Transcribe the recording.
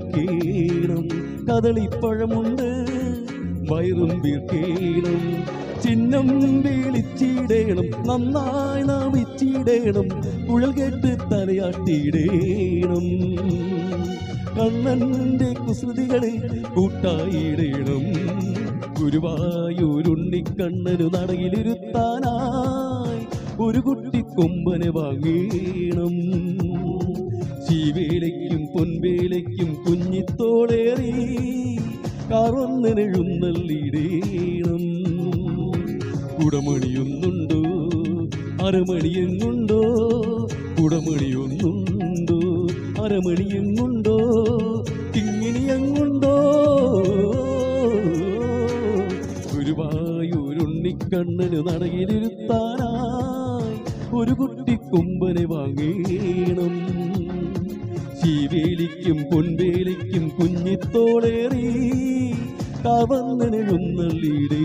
കേണം, കദളിപ്പഴമുണ്ട് വയറും വീർക്കേണം. ചിഹ്നം വിളിച്ചിടേണം, നന്നായി നാമിച്ചിടേണം, കുഴൽ കേട്ട് തലയാട്ടിയിടേണം. കണ്ണന്റെ കുസൃതികളിൽ കൂട്ടായിടേണം. ഗുരുവായൂരുണ്ണിക്കണ്ണനു നടയിലിരുത്താനായി ഒരു കുട്ടി കൊമ്പനെ വാങ്ങീണം. ശീവേലയ്ക്കും പൊൻവേലയ്ക്കും കുഞ്ഞിത്തോളേറി കാറൊന്നെഴുന്നള്ളിടേണം. കുടമണിയൊന്നുണ്ടോ അരമണിയെങ്ങുണ്ടോ, കുടമണിയൊന്നുണ്ടോ അരമണിയെങ്ങുണ്ടോ, കിങ്ങിണിയെങ്ങുണ്ടോ. ഗുരുവായൂരുണ്ണിക്കണ്ണന് നടയിലിരുത്താനായി ഒരു കുട്ടി കൊമ്പനെ വാങ്ങീണം. ശീവേലിക്കും പൊൻവേലിക്കും കുഞ്ഞിത്തോളേറി കാവന്നെഴുന്നള്ളിടേ.